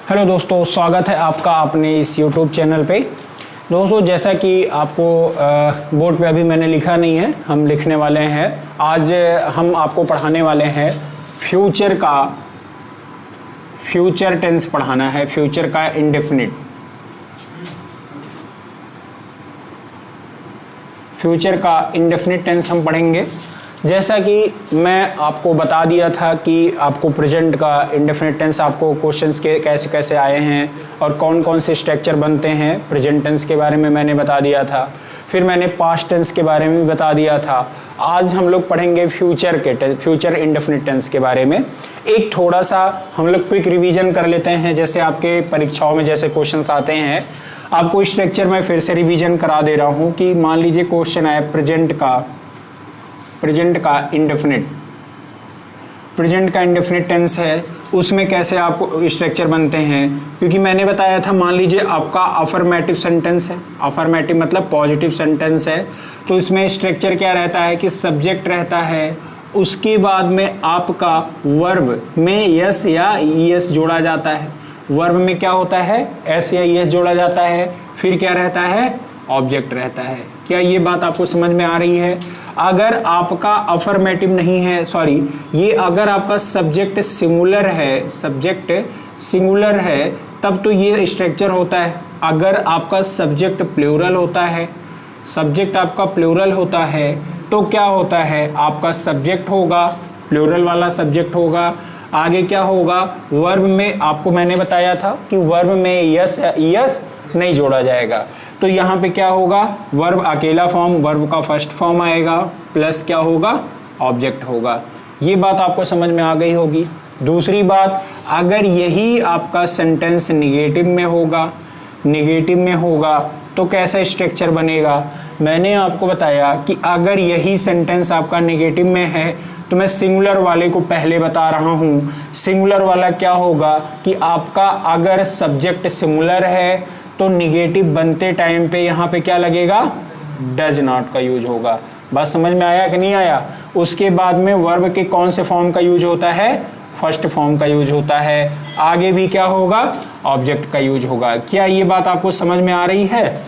Hello दोस्तों, स्वागत है आपका अपने इस यूट्यूब चैनल पे। दोस्तों, जैसा कि आपको बोर्ड पे अभी मैंने लिखा नहीं है, हम लिखने वाले हैं। आज हम आपको पढ़ाने वाले हैं फ्यूचर टेंस पढ़ाना है, फ्यूचर का इंडेफिनिट। फ्यूचर का इंडेफिनिट टेंस हम पढ़ेंगे। जैसा कि मैं आपको बता दिया था कि आपको प्रेजेंट का इंडेफिनिट टेंस, आपको क्वेश्चंस के कैसे कैसे आए हैं और कौन कौन से स्ट्रक्चर बनते हैं प्रेजेंट टेंस के बारे में मैंने बता दिया था। फिर मैंने पास्ट टेंस के बारे में भी बता दिया था। आज हम लोग पढ़ेंगे फ्यूचर इंडेफिनिट टेंस के बारे में। एक थोड़ा सा हम लोग क्विक रिवीजन कर लेते हैं। जैसे आपके परीक्षाओं में जैसे क्वेश्चंस आते हैं, आपको स्ट्रक्चर में फिर से रिवीजन करा दे रहा हूँ कि मान लीजिए क्वेश्चन आया प्रेजेंट का इंडेफिनिट टेंस है, उसमें कैसे आपको स्ट्रक्चर बनते हैं। क्योंकि मैंने बताया था, मान लीजिए आपका अफर्मेटिव सेंटेंस है, अफर्मेटिव मतलब पॉजिटिव सेंटेंस है, तो इसमें स्ट्रक्चर क्या रहता है कि सब्जेक्ट रहता है, उसके बाद में आपका वर्ब में यस या ईएस जोड़ा जाता है। वर्ब में क्या होता है, एस या ईएस जोड़ा जाता है। फिर क्या रहता है, ऑब्जेक्ट रहता है। क्या ये बात आपको समझ में आ रही है? अगर आपका अफर्मेटिव नहीं है, ये अगर आपका सब्जेक्ट सिंगुलर है तब तो ये स्ट्रक्चर होता है। अगर आपका सब्जेक्ट प्लूरल होता है तो क्या होता है, आपका सब्जेक्ट होगा, प्लूरल वाला सब्जेक्ट होगा। आगे क्या होगा, वर्ब में आपको मैंने बताया था कि वर्ब में यस या ईएस नहीं जोड़ा जाएगा। तो यहाँ पे क्या होगा, वर्ब अकेला फॉर्म, वर्ब का फर्स्ट फॉर्म आएगा, प्लस क्या होगा, ऑब्जेक्ट होगा। ये बात आपको समझ में आ गई होगी। दूसरी बात, अगर यही आपका सेंटेंस निगेटिव में होगा तो कैसा स्ट्रक्चर बनेगा। मैंने आपको बताया कि अगर यही सेंटेंस आपका निगेटिव में है तो मैं सिंगुलर वाले को पहले बता रहा हूँ। सिंगुलर वाला क्या होगा कि आपका अगर सब्जेक्ट सिंगुलर है तो निगेटिव बनते टाइम पे यहाँ पे क्या लगेगा, डज नॉट का यूज होगा। बात समझ में आया कि नहीं आया? उसके बाद में वर्ब के कौन से फॉर्म का यूज होता है, फर्स्ट फॉर्म का यूज होता है। आगे भी क्या होगा, ऑब्जेक्ट का यूज होगा। क्या ये बात आपको समझ में आ रही है?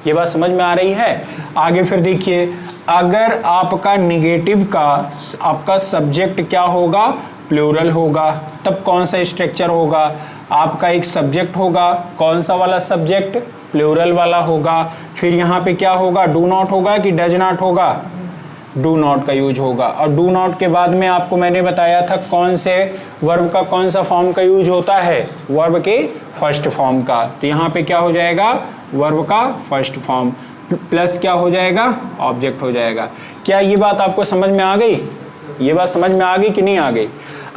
ये बात समझ में आ रही है? आगे फिर देखिए, अगर आपका निगेटिव का आपका सब्जेक्ट क्या होगा, प्लूरल होगा, तब कौन सा स्ट्रक्चर होगा, आपका एक सब्जेक्ट होगा, कौन सा वाला सब्जेक्ट, प्लूरल वाला होगा। फिर यहाँ पे क्या होगा, डू नॉट होगा कि डज नॉट होगा, डू नॉट का यूज होगा। और डू नॉट के बाद में आपको मैंने बताया था कौन से वर्ब का कौन सा फॉर्म का यूज होता है, वर्ब के फर्स्ट फॉर्म का। तो यहाँ पे क्या हो जाएगा, वर्ब का फर्स्ट फॉर्म प्लस क्या हो जाएगा, ऑब्जेक्ट हो जाएगा। क्या ये बात आपको समझ में आ गई? ये बात समझ में आ गई कि नहीं आ गई?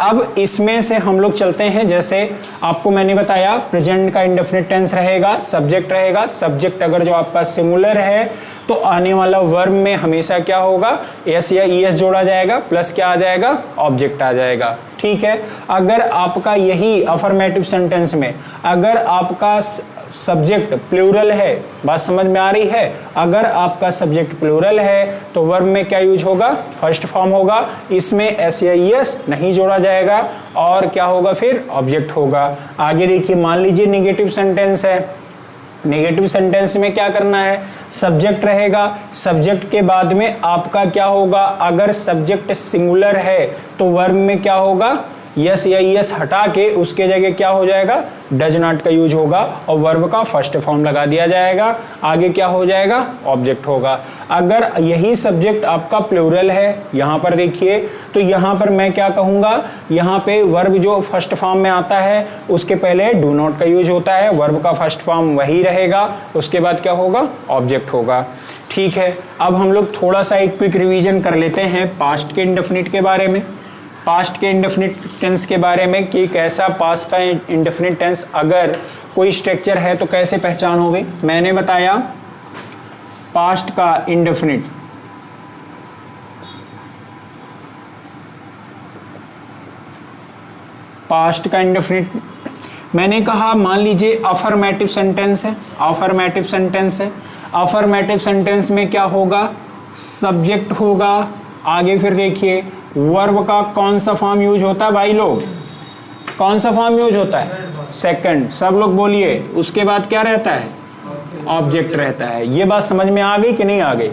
अब इसमें से हम लोग चलते हैं। जैसे आपको मैंने बताया प्रेजेंट का इंडेफिनिट टेंस रहेगा, सब्जेक्ट रहेगा। सब्जेक्ट अगर जो आपका सिंगुलर है तो आने वाला वर्ब में हमेशा क्या होगा, एस या ईएस जोड़ा जाएगा, प्लस क्या आ जाएगा, ऑब्जेक्ट आ जाएगा। ठीक है। अगर आपका यही अफर्मेटिव सेंटेंस में अगर आपका सब्जेक्ट प्लूरल है, बात समझ में आ रही है? अगर आपका सब्जेक्ट प्लूरल है तो वर्ब में क्या यूज होगा, फर्स्ट फॉर्म होगा। इसमें एस या ईएस नहीं जोड़ा जाएगा और क्या होगा, फिर ऑब्जेक्ट होगा। आगे देखिए, मान लीजिए निगेटिव सेंटेंस है। नेगेटिव सेंटेंस में क्या करना है, सब्जेक्ट रहेगा, सब्जेक्ट के बाद में आपका क्या होगा, अगर सब्जेक्ट सिंगुलर है तो वर्ब में क्या होगा, यस या ईएस हटा के उसके जगह क्या हो जाएगा, डज नॉट का यूज होगा और वर्ब का फर्स्ट फॉर्म लगा दिया जाएगा। आगे क्या हो जाएगा, ऑब्जेक्ट होगा। अगर यही सब्जेक्ट आपका प्लूरल है, यहाँ पर देखिए, तो यहाँ पर मैं क्या कहूँगा, यहाँ पे वर्ब जो फर्स्ट फॉर्म में आता है उसके पहले डू नॉट का यूज होता है, वर्ब का फर्स्ट फॉर्म वही रहेगा, उसके बाद क्या होगा, ऑब्जेक्ट होगा। ठीक है। अब हम लोग थोड़ा सा एक क्विक रिवीजन कर लेते हैं पास्ट के इंडेफिनिट के बारे में, पास्ट के इंडेफिनिट टेंस के बारे में कि कैसा पास्ट का इंडेफिनिट टेंस अगर कोई स्ट्रक्चर है तो कैसे पहचानोगे। मैंने बताया पास्ट का इंडेफिनिट मैंने कहा, मान लीजिए अफर्मेटिव सेंटेंस है, अफर्मेटिव सेंटेंस में क्या होगा, सब्जेक्ट होगा। आगे फिर देखिए वर्ब का कौन सा फॉर्म यूज होता है भाई लोग, कौन सा फॉर्म यूज होता है? सेकंड। सब लोग बोलिए। उसके बाद क्या रहता है? ऑब्जेक्ट रहता है। ये बात समझ में आ गई कि नहीं आ गई?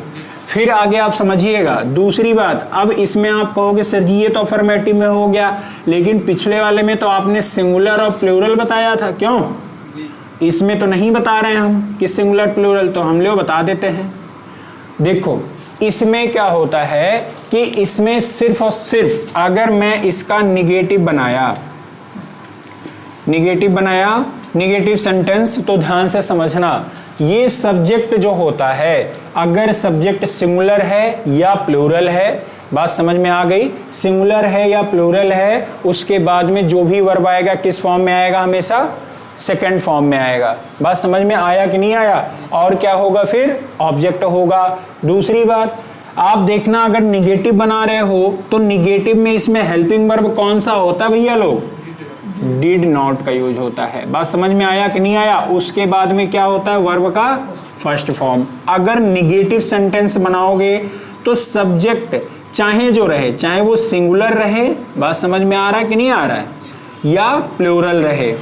फिर आगे आप समझिएगा दूसरी बात। अब इसमें आप कहोगे सर जी ये तो अफर्मेटिव में हो गया, लेकिन पिछले वाले में तो आपने सिंगुलर और प्लूरल बताया था, क्यों? इसमें तो नहीं बता रहे हैं हम कि सिंगुलर प्लूरल, तो हम लोग बता देते हैं। देखो इसमें क्या होता है कि इसमें सिर्फ और सिर्फ अगर मैं इसका निगेटिव बनाया, निगेटिव सेंटेंस, तो ध्यान से समझना, ये सब्जेक्ट जो होता है अगर सब्जेक्ट सिंगुलर है या प्लूरल है, बात समझ में आ गई? सिंगुलर है या प्लूरल है, उसके बाद में जो भी वर्ब आएगा किस फॉर्म में आएगा? हमेशा सेकंड फॉर्म में आएगा। बात समझ में आया कि नहीं आया? और क्या होगा फिर? ऑब्जेक्ट होगा। दूसरी बात आप देखना, अगर निगेटिव बना रहे हो तो निगेटिव में इसमें हेल्पिंग वर्ब कौन सा होता है भैया लोग? डिड नॉट का यूज होता है। बात समझ में आया कि नहीं आया? उसके बाद में क्या होता है? वर्ब का फर्स्ट फॉर्म। अगर निगेटिव सेंटेंस बनाओगे तो सब्जेक्ट चाहे जो रहे, चाहे वो सिंगुलर रहे, बात समझ में आ रहा है कि नहीं आ रहा है, या प्लूरल रहे,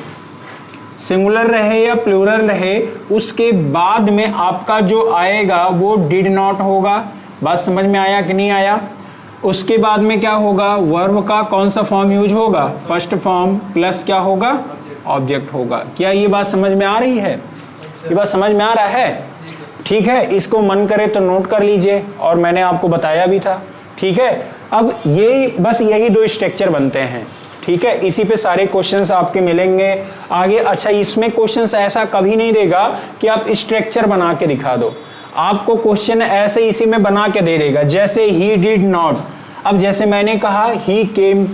सिंगुलर रहे या प्लूरल रहे, उसके बाद में आपका जो आएगा वो डिड नॉट होगा। बात समझ में आया कि नहीं आया? उसके बाद में क्या होगा? वर्ब का कौन सा फॉर्म यूज होगा? फर्स्ट फॉर्म प्लस क्या होगा? ऑब्जेक्ट होगा। क्या ये बात समझ में आ रही है? ये बात समझ में आ रहा है? ठीक है, इसको मन करे तो नोट कर लीजिए, और मैंने आपको बताया भी था। ठीक है, अब ये बस यही दो स्ट्रक्चर बनते हैं। ठीक है, इसी पे सारे क्वेश्चंस आपके मिलेंगे आगे। अच्छा, इसमें क्वेश्चंस ऐसा कभी नहीं देगा कि आप स्ट्रक्चर बना के दिखा दो, आपको क्वेश्चन ऐसे इसी में बना के दे देगा। जैसे ही डिड नॉट, अब जैसे मैंने कहा ही केम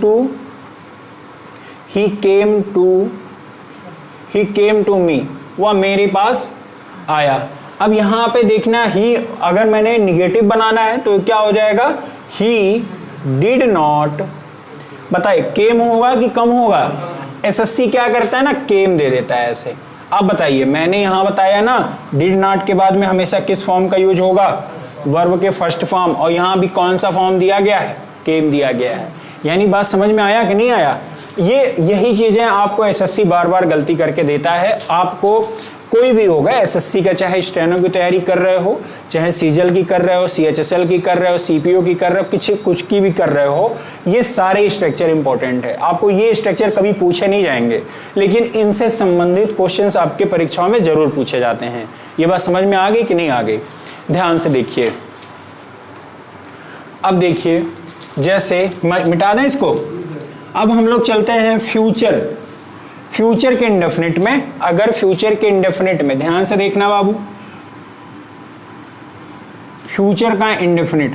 टू मी, वह मेरे पास आया। अब यहां पे देखना, ही अगर मैंने निगेटिव बनाना है तो क्या हो जाएगा? ही डिड नॉट, बताइए केम होगा कि कम होगा? एसएससी क्या करता है ना, केम दे देता है ऐसे। अब बताइए, मैंने यहां बताया ना डिड नॉट के बाद में हमेशा किस फॉर्म का यूज होगा? वर्ब के फर्स्ट फॉर्म। और यहां भी कौन सा फॉर्म दिया गया है? केम दिया गया है। यानी बात समझ में आया कि नहीं आया? यही चीजें आपको एसएससी बार बार गलती करके देता है। आपको कोई भी होगा एसएससी का, चाहे स्टेनो की तैयारी कर रहे हो, चाहे सीजल की कर रहे हो, सीएचएसएल की कर रहे हो, सीपीओ की कर रहे हो, कुछ की भी कर रहे हो, ये सारे स्ट्रक्चर इंपॉर्टेंट है। आपको ये स्ट्रक्चर कभी पूछे नहीं जाएंगे, लेकिन इनसे संबंधित क्वेश्चंस आपके परीक्षाओं में जरूर पूछे जाते हैं। ये बात समझ में आ गई कि नहीं आ गई? ध्यान से देखिए। अब देखिए, जैसे मिटा दें इसको। अब हम लोग चलते हैं फ्यूचर के इंडेफिनिट में। अगर फ्यूचर के इंडेफिनिट में ध्यान से देखना बाबू, फ्यूचर का इंडेफिनिट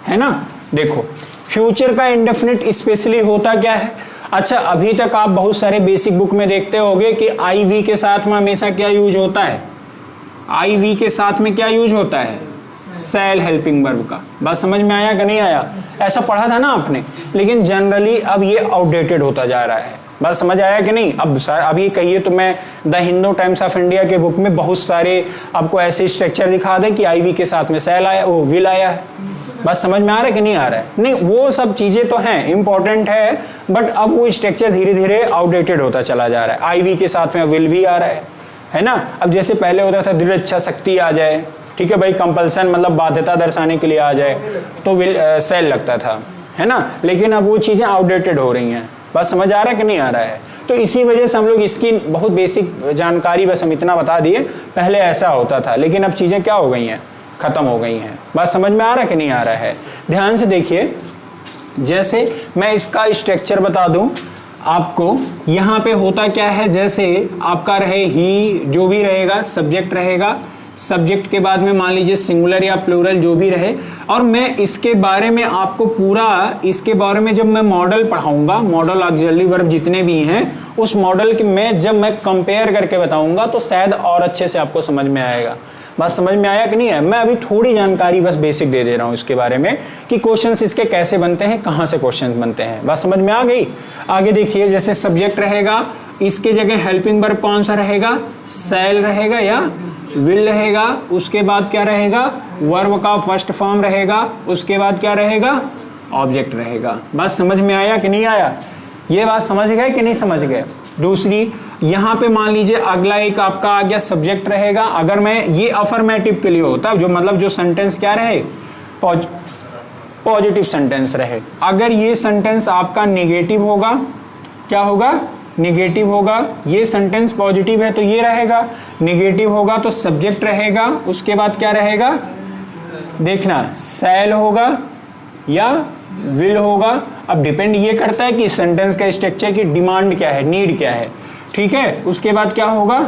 है ना। देखो फ्यूचर का इंडेफिनिट स्पेशली होता क्या है? अच्छा, अभी तक आप बहुत सारे बेसिक बुक में देखते होंगे कि आई वी के साथ में हमेशा क्या यूज होता है? आई वी के साथ में क्या यूज होता है? सेल हेल्पिंग वर्ब का। बात समझ में आया कि नहीं आया? ऐसा पढ़ा था ना आपने, लेकिन जनरली अब ये आउटडेटेड होता जा रहा है। बात समझ आया कि नहीं? अब ये कहिए तो मैं the Hindu times of India के बुक में बहुत सारे आपको ऐसे स्ट्रक्चर दिखा दे कि आईवी के साथ में सेल आया, वो विल आया है। बात समझ में आ रहा है कि नहीं आ रहा है? नहीं, वो सब चीजें तो हैं, इंपॉर्टेंट है, बट अब वो स्ट्रक्चर धीरे धीरे आउटडेटेड होता चला जा रहा है। आईवी के साथ में विल भी आ रहा है ना। अब जैसे पहले होता था दृढ़ इच्छा शक्ति आ जाए, ठीक है भाई, कंपल्सन मतलब बाध्यता दर्शाने के लिए आ जाए तो विल सेल लगता था, है ना। लेकिन अब वो चीजें आउटडेटेड हो रही हैं। बस समझ आ रहा है कि नहीं आ रहा है? तो इसी वजह से हम लोग इसकी बहुत बेसिक जानकारी बस हम इतना बता दिए। पहले ऐसा होता था, लेकिन अब चीजें क्या हो गई हैं? खत्म हो गई हैं। बात समझ में आ रहा है कि नहीं आ रहा है? ध्यान से देखिए, जैसे मैं इसका स्ट्रक्चर बता दूं आपको। यहाँ पे होता क्या है, जैसे आपका रहे ही, जो भी रहेगा सब्जेक्ट रहेगा, सब्जेक्ट के बाद में मान लीजिए सिंगुलर या प्लूरल जो भी रहे, और मैं इसके बारे में आपको पूरा, इसके बारे में जब मैं मॉडल पढ़ाऊंगा, मॉडल ऑक्सिलरी वर्ब जितने भी हैं, उस मॉडल के में जब मैं कंपेयर करके बताऊंगा तो शायद और अच्छे से आपको समझ में आएगा। बात समझ में आया कि नहीं है? मैं अभी थोड़ी जानकारी बस बेसिक दे दे रहा हूँ इसके बारे में कि क्वेश्चंस इसके कैसे बनते हैं, कहाँ से क्वेश्चंस बनते हैं। बात समझ में आ गई? आगे देखिए, जैसे सब्जेक्ट रहेगा, इसके जगह हेल्पिंग वर्ब कौन सा रहेगा? सेल रहेगा या विल रहेगा, उसके बाद क्या रहेगा, वर्ब का फर्स्ट फॉर्म रहेगा, उसके बाद क्या रहेगा, ऑब्जेक्ट रहेगा। बात समझ में आया कि नहीं आया? ये बात समझ गए कि नहीं समझ गए? दूसरी, यहाँ पे मान लीजिए अगला एक आपका आ गया सब्जेक्ट रहेगा। अगर मैं ये अफर्मेटिव के लिए होता, जो मतलब जो सेंटेंस क्या रहे, पॉजिटिव सेंटेंस रहे। अगर ये सेंटेंस आपका नेगेटिव होगा, क्या होगा, नेगेटिव होगा। ये सेंटेंस पॉजिटिव है तो ये रहेगा, नेगेटिव होगा तो सब्जेक्ट रहेगा, उसके बाद क्या रहेगा, देखना शैल होगा या विल होगा। अब डिपेंड ये करता है कि सेंटेंस का स्ट्रक्चर की डिमांड क्या है, नीड क्या है, ठीक है। उसके बाद क्या होगा,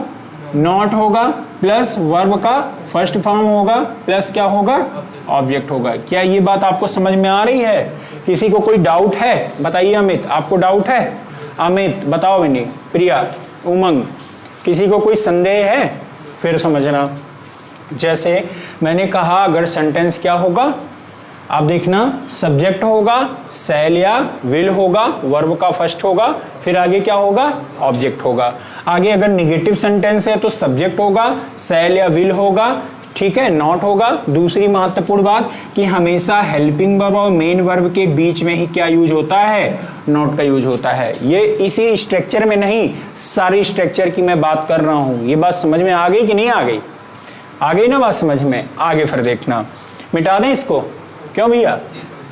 नॉट होगा प्लस वर्ब का फर्स्ट फॉर्म होगा प्लस क्या होगा, ऑब्जेक्ट होगा। क्या ये बात आपको समझ में आ रही है? किसी को कोई डाउट है? बताइए अमित, आपको डाउट है? अमित बताओ, विनी, प्रिया, उमंग, किसी को कोई संदेह है? फिर समझना। जैसे मैंने कहा अगर सेंटेंस क्या होगा, आप देखना सब्जेक्ट होगा, शैल या विल होगा, वर्ब का फर्स्ट होगा, फिर आगे क्या होगा, ऑब्जेक्ट होगा। आगे अगर नेगेटिव सेंटेंस है तो सब्जेक्ट होगा, शैल या विल होगा, ठीक है, नॉट होगा। दूसरी महत्वपूर्ण बात कि हमेशा हेल्पिंग वर्ब और मेन वर्ब के बीच में ही क्या यूज होता है, नॉट का यूज होता है। ये इसी स्ट्रक्चर में नहीं, सारी स्ट्रक्चर की मैं बात कर रहा हूं। ये बात समझ में आ गई कि नहीं आ गई? आ गई ना बात समझ में? आगे फिर देखना, मिटा दें इसको, क्यों भैया?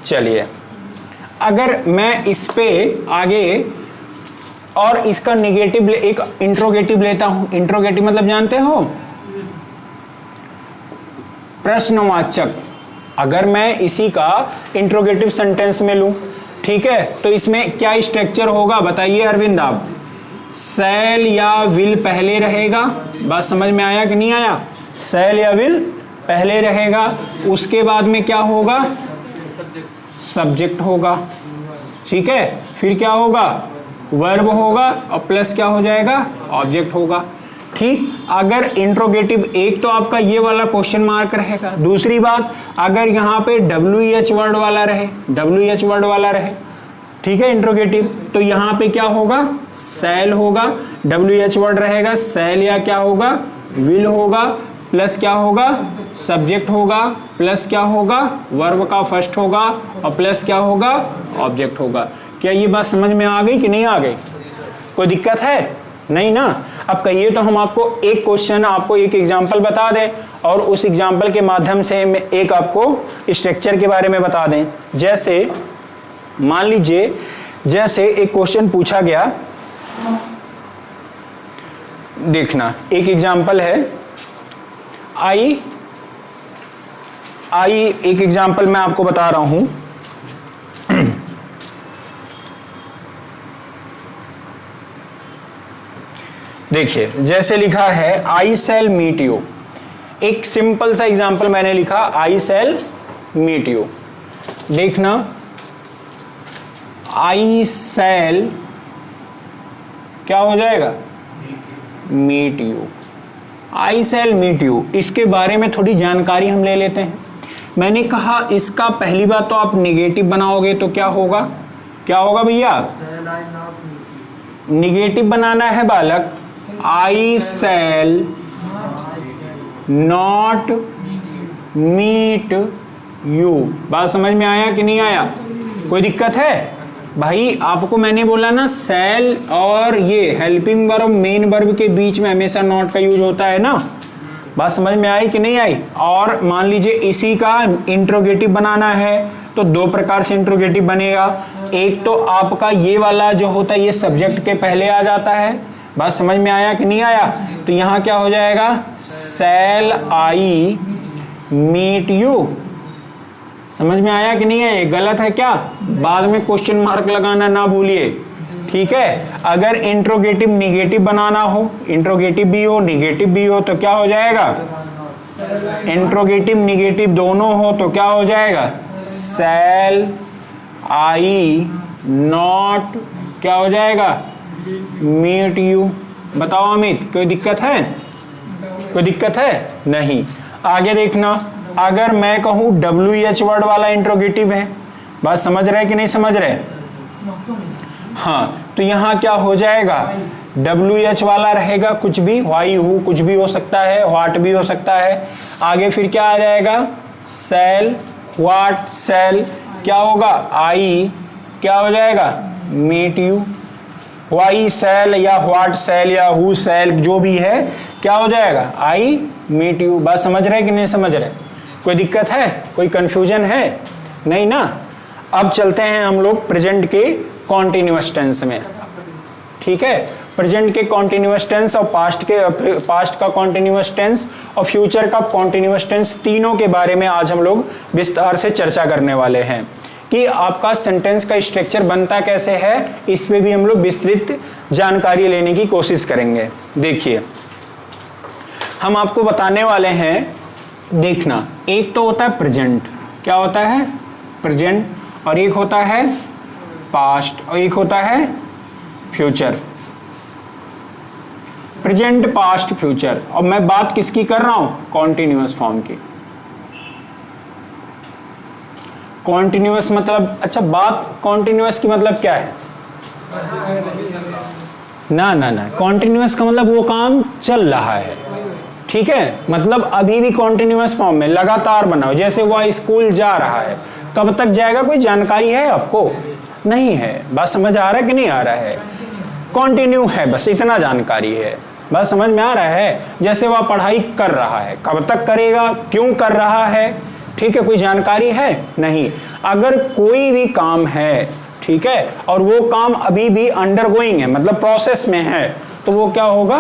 चलिए, अगर मैं इस पे आगे और इसका नेगेटिव एक इंट्रोगेटिव लेता हूं। इंट्रोगेटिव मतलब जानते हो, प्रश्नवाचक। अगर मैं इसी का इंट्रोगेटिव सेंटेंस में लूं, ठीक है, तो इसमें क्या स्ट्रक्चर होगा बताइए अरविंद आप? शैल या विल पहले रहेगा। बात समझ में आया कि नहीं आया? शैल या विल पहले रहेगा, उसके बाद में क्या होगा, सब्जेक्ट होगा, ठीक है, फिर क्या होगा, वर्ब होगा और प्लस क्या हो जाएगा, ऑब्जेक्ट होगा। ठीक, अगर इंट्रोगेटिव एक तो आपका ये वाला क्वेश्चन मार्क रहेगा। दूसरी बात, अगर यहाँ पे WH वर्ड वाला रहे, WH वर्ड वाला रहे, ठीक है, इंट्रोगेटिव, तो यहाँ पे क्या होगा, शैल होगा, WH वर्ड रहेगा, शैल या क्या होगा, विल होगा, प्लस क्या होगा, सब्जेक्ट होगा, प्लस क्या होगा, वर्ब का फर्स्ट होगा और प्लस क्या होगा, ऑब्जेक्ट होगा। क्या ये बात समझ में आ गई कि नहीं आ गई? कोई दिक्कत है? नहीं ना। अब कहिए तो हम आपको एक क्वेश्चन, आपको एक एग्जांपल बता दें और उस एग्जांपल के माध्यम से एक आपको स्ट्रक्चर के बारे में बता दें। जैसे मान लीजिए, जैसे एक क्वेश्चन पूछा गया, देखना एक एग्जांपल है, आई एक एग्जांपल मैं आपको बता रहा हूं। देखिए, जैसे लिखा है आई शैल मीट यू। एक सिंपल सा एग्जांपल मैंने लिखा, आई शैल मीट यू। देखना, आई शैल क्या हो जाएगा, meet you. I shall meet you, इसके बारे में थोड़ी जानकारी हम ले लेते हैं। मैंने कहा इसका पहली बात तो आप नेगेटिव बनाओगे तो क्या होगा, क्या होगा भैया, नेगेटिव बनाना है बालक। आई शैल नॉट मीट यू। बात समझ में आया कि नहीं आया? कोई दिक्कत है भाई? आपको मैंने बोला ना, शैल और ये हेल्पिंग वर्ब मेन वर्ब के बीच में हमेशा नॉट का यूज होता है ना। बात समझ में आई कि नहीं आई? और मान लीजिए इसी का इंट्रोगेटिव बनाना है तो दो प्रकार से इंट्रोगेटिव बनेगा। एक तो आपका ये वाला जो होता है ये सब्जेक्ट के पहले आ जाता है। बात समझ में आया कि नहीं आया? तो यहाँ क्या हो जाएगा, शैल आई मीट यू। समझ में आया कि नहीं है? गलत है क्या? बाद में क्वेश्चन मार्क लगाना ना भूलिए, ठीक है। अगर इंट्रोगेटिव निगेटिव बनाना हो, इंट्रोगेटिव भी हो निगेटिव भी हो तो क्या हो जाएगा, इंट्रोगेटिव निगेटिव दोनों हो तो क्या हो जाएगा, शैल आई नॉट क्या हो जाएगा, मीट यू। बताओ अमित, कोई दिक्कत है? कोई दिक्कत है? नहीं। आगे देखना, अगर मैं कहूं WH वर्ड वाला इंट्रोगेटिव है, बात समझ रहे कि नहीं समझ रहे? हाँ, तो यहां क्या हो जाएगा, WH वाला रहेगा, कुछ भी, वाई हु कुछ भी हो सकता है, व्हाट भी हो सकता है। आगे फिर क्या आ जाएगा, सेल, व्हाट, सेल, क्या होगा, आई क्या हो जाएगा, मीट यू। वाई सेल या व्हाट सेल या हु सेल जो भी है, क्या हो जाएगा, आई मीट यू। बात समझ रहे कि नहीं समझ रहे? कोई दिक्कत है, कोई कंफ्यूजन है? नहीं ना। अब चलते हैं हम लोग प्रेजेंट के कॉन्टिन्यूअस टेंस में, ठीक है। प्रेजेंट के कॉन्टिन्यूअस टेंस और पास्ट का कॉन्टिन्यूअस टेंस और फ्यूचर का कॉन्टिन्यूअस टेंस, तीनों के बारे में आज हम लोग विस्तार से चर्चा करने वाले हैं कि आपका सेंटेंस का स्ट्रक्चर बनता कैसे है। इस पे भी हम लोग विस्तृत जानकारी लेने की कोशिश करेंगे। देखिए, हम आपको बताने वाले हैं, देखना, एक तो होता है प्रेजेंट, क्या होता है, प्रेजेंट, और एक होता है पास्ट, और एक होता है फ्यूचर। Present, past, future. और मैं बात किसकी कर रहा हूं, कॉन्टिन्यूअस फॉर्म की। कॉन्टिन्यूअस मतलब, अच्छा बात कॉन्टिन्यूअस की मतलब क्या है, ना ना ना, कॉन्टिन्यूअस का मतलब वो काम चल रहा है, ठीक है। मतलब अभी भी कॉन्टिन्यूअस फॉर्म में लगातार बना हो, जैसे वह स्कूल जा रहा है, कब तक जाएगा कोई जानकारी है आपको, नहीं है। बात समझ आ रहा है कि नहीं आ रहा है, कंटिन्यू है, बस इतना जानकारी है। बात समझ में आ रहा है, जैसे वह पढ़ाई कर रहा है, कब तक करेगा, क्यों कर रहा है, ठीक है, कोई जानकारी है नहीं। अगर कोई भी काम है, ठीक है, और वो काम अभी भी अंडरगोइंग है, मतलब प्रोसेस में है, तो वो क्या होगा,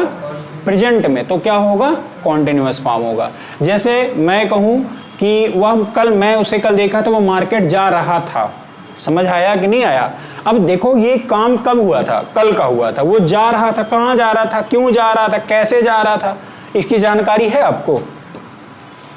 प्रेजेंट में, तो क्या होगा, कॉन्टिन्यूअस फॉर्म होगा। जैसे मैं कहूं कि वह कल, मैं उसे कल देखा था, वो मार्केट जा रहा था, समझ आया कि नहीं आया। अब देखो ये काम कब हुआ था, कल का हुआ था, वो जा रहा था, कहाँ जा रहा था, क्यों जा रहा था, कैसे जा रहा था, इसकी जानकारी है आपको,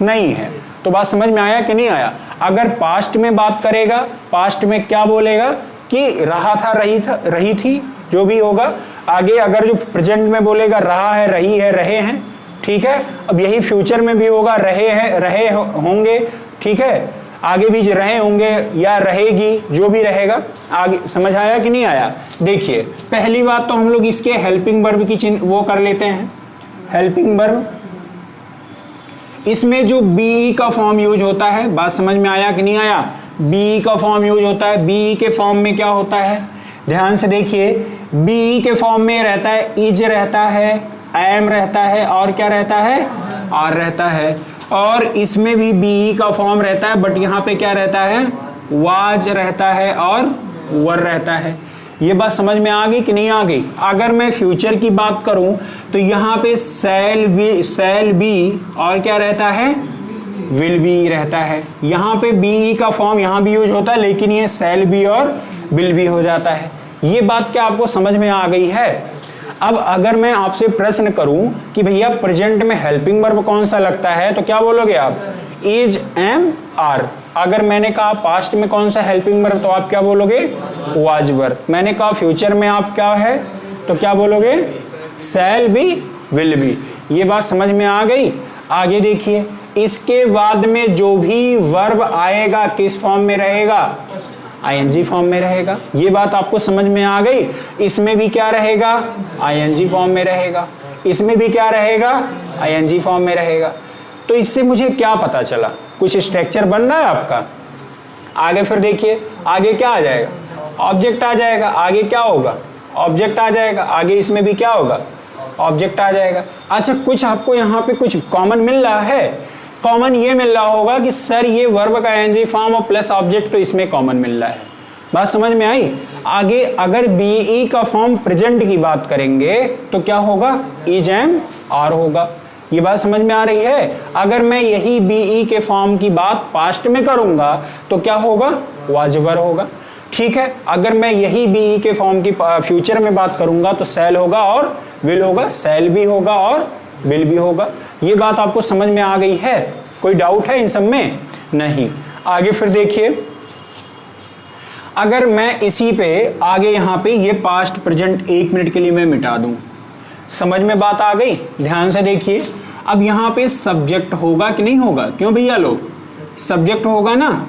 नहीं है। तो बात समझ में आया कि नहीं आया। अगर पास्ट में बात करेगा, पास्ट में क्या बोलेगा कि रहा था, रही थी, जो भी होगा। आगे अगर जो प्रेजेंट में बोलेगा, रहा है, रही है, रहे हैं, ठीक है। अब यही फ्यूचर में भी होगा, रहे हैं, रहे होंगे, ठीक है, आगे भी रहे होंगे या रहेगी, जो भी रहेगा। आगे समझ आया कि नहीं आया। देखिए, पहली बात तो हम लोग इसके हेल्पिंग वर्ब की वो कर लेते हैं, हेल्पिंग वर्ब। इसमें जो बी का फॉर्म यूज होता है, बात समझ में आया कि नहीं आया, बी का फॉर्म यूज होता है। बी के फॉर्म में क्या होता है, ध्यान से देखिए, बी के फॉर्म में रहता है, इज रहता है, एम रहता है, और क्या रहता है, आर रहता है। और इसमें भी बी का फॉर्म रहता है, बट यहाँ पे क्या रहता है, वाज रहता है और वर रहता है। ये बात समझ में आ गई कि नहीं आ गई। अगर मैं फ्यूचर की बात करूं तो यहाँ पे सेल बी और क्या रहता है, विल बी रहता है। यहाँ पे बी का फॉर्म यहाँ भी यूज होता है, लेकिन ये सेल बी और विल बी हो जाता है। ये बात क्या आपको समझ में आ गई है। अब अगर मैं आपसे प्रश्न करूं कि भैया प्रेजेंट में हेल्पिंग वर्ब कौन सा लगता है, तो क्या बोलोगे आप, इज, एम, आर। अगर मैंने कहा पास्ट में कौन सा हेल्पिंग वर्ब, तो आप क्या बोलोगे, वाज वर्ब। मैंने कहा फ्यूचर में आप क्या है, तो क्या बोलोगे, शैल बी, विल बी। ये बात समझ में आ गई। आगे देखिए, इसके बाद में जो भी वर्ब आएगा किस फॉर्म में रहेगा, आईएनजी फॉर्म में रहेगा। ये बात आपको समझ में आ गई। इसमें भी क्या रहेगा, आईएनजी फॉर्म में रहेगा। इसमें भी क्या रहेगा, आईएनजी फॉर्म में रहेगा। तो इससे मुझे क्या पता चला, कुछ स्ट्रक्चर बन रहा है आपका। आगे फिर देखिए, आगे क्या आ जाएगा, ऑब्जेक्ट आ जाएगा। आगे क्या होगा, ऑब्जेक्ट आ जाएगा। आगे इसमें भी क्या होगा, ऑब्जेक्ट आ जाएगा। अच्छा, कुछ आपको यहाँ पे कुछ कॉमन मिल रहा है। कॉमन ये मिल रहा होगा कि सर ये वर्ब का आईएनजी फॉर्म और प्लस ऑब्जेक्ट, तो इसमें कॉमन मिल रहा है। बात समझ में आई। आगे अगर बीई का फॉर्म प्रेजेंट की बात करेंगे तो क्या होगा, इज, एम, आर होगा। ये बात समझ में आ रही है। अगर मैं यही बीई के फॉर्म की बात पास्ट में करूंगा तो क्या होगा, वाज वर होगा। ठीक है, अगर मैं यही बीई के फॉर्म की फ्यूचर में बात करूंगा तो सेल होगा और विल होगा, सेल भी होगा और विल भी होगा। ये बात आपको समझ में आ गई है, कोई डाउट है इन सब में, नहीं। आगे फिर देखिए, अगर मैं इसी पे आगे यहाँ पे ये पास्ट प्रेजेंट 1 मिनट के लिए मैं मिटा दूं, समझ में बात आ गई। ध्यान से देखिए, अब यहाँ पे सब्जेक्ट होगा कि नहीं होगा, क्यों भैया लोग, सब्जेक्ट होगा ना,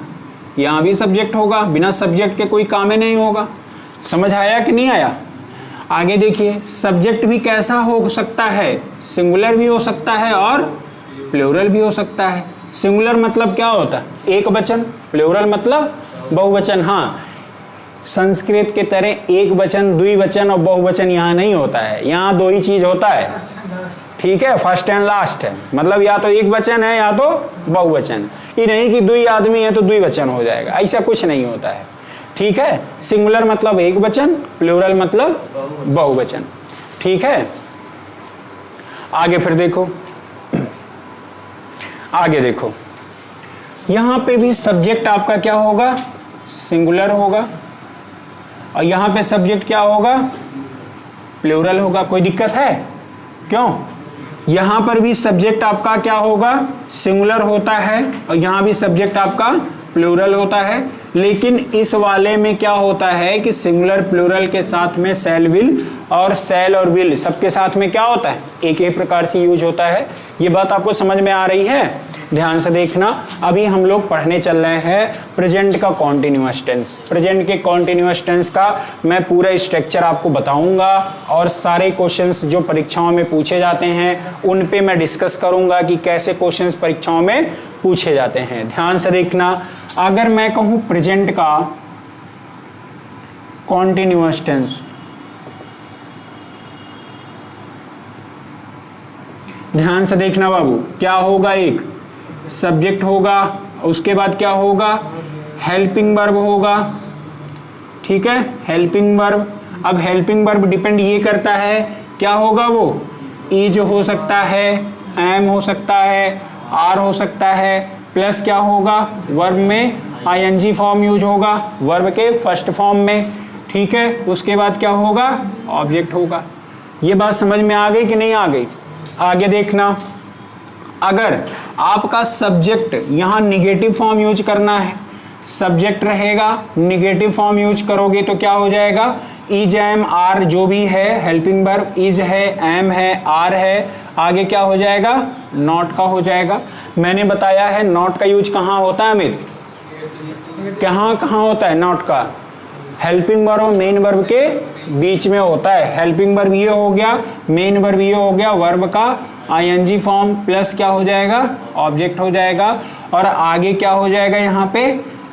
यहाँ भी सब्जेक्ट होगा, बिना सब्जेक्ट के कोई काम ही नहीं होगा। समझ आया कि नहीं आया। आगे देखिए, सब्जेक्ट भी कैसा हो सकता है, सिंगुलर भी हो सकता है और प्लूरल भी हो सकता है। सिंगुलर मतलब क्या होता है, एक वचन, प्लूरल मतलब बहुवचन। हाँ, संस्कृत के तरह एक वचन, द्विवचन और बहुवचन यहाँ नहीं होता है, यहाँ दो ही चीज होता है, ठीक है, फर्स्ट एंड लास्ट है, मतलब या तो एक वचन है या तो बहुवचन। ये नहीं कि दुई आदमी है तो द्विवचन हो जाएगा, ऐसा कुछ नहीं होता है, ठीक है। सिंगुलर मतलब एक वचन, प्लूरल मतलब बहुवचन, ठीक है। आगे फिर देखो, आगे देखो, यहां पे भी सब्जेक्ट आपका क्या होगा, सिंगुलर होगा, और यहां पे सब्जेक्ट क्या होगा, प्लूरल होगा। कोई दिक्कत है? क्यों? यहां पर भी सब्जेक्ट आपका क्या होगा, सिंगुलर होता है, और यहां भी सब्जेक्ट आपका प्लूरल होता है। लेकिन इस वाले में क्या होता है कि सिंगुलर प्लूरल के साथ में शैल विल और शैल और विल सबके साथ में क्या होता है, एक ही प्रकार से यूज होता है। ये बात आपको समझ में आ रही है? ध्यान से देखना, अभी हम लोग पढ़ने चल रहे हैं प्रेजेंट का कॉन्टिन्यूअस टेंस। प्रेजेंट के कॉन्टिन्यूअस टेंस का मैं पूरा स्ट्रक्चर आपको बताऊंगा, और सारे क्वेश्चंस जो परीक्षाओं में पूछे जाते हैं उन पे मैं डिस्कस करूंगा कि कैसे क्वेश्चंस परीक्षाओं में पूछे जाते हैं। ध्यान से देखना, अगर मैं कहूं प्रेजेंट का कॉन्टिन्यूअस टेंस, ध्यान से देखना बाबू, क्या होगा, एक सब्जेक्ट होगा, उसके बाद क्या होगा, हेल्पिंग वर्ब होगा, ठीक है, हेल्पिंग वर्ब। अब हेल्पिंग वर्ब डिपेंड ये करता है क्या होगा, वो इज हो सकता है, एम हो सकता है, आर हो सकता है, प्लस क्या होगा, वर्ब में आईएनजी फॉर्म यूज होगा, वर्ब के फर्स्ट फॉर्म में, ठीक है। उसके बाद क्या होगा, ऑब्जेक्ट होगा। ये बात समझ में आ गई कि नहीं आ गई? आगे देखना, अगर आपका सब्जेक्ट यहां निगेटिव फॉर्म यूज करना है, सब्जेक्ट रहेगा, निगेटिव फॉर्म यूज करोगे तो क्या हो जाएगा, इज एम आर जो भी है, हेल्पिंग वर्ब इज है, एम है, आर है, आगे क्या हो जाएगा, नॉट का हो जाएगा। मैंने बताया है नॉट का यूज कहाँ होता है अमित, कहाँ कहाँ होता है नॉट का, हेल्पिंग वर्ब और मेन वर्ब के बीच में होता है। हेल्पिंग वर्ब ये हो गया, मेन वर्ब ये हो गया, वर्ब का आईएनजी फॉर्म प्लस क्या हो जाएगा, ऑब्जेक्ट हो जाएगा, और आगे क्या हो जाएगा, यहाँ पे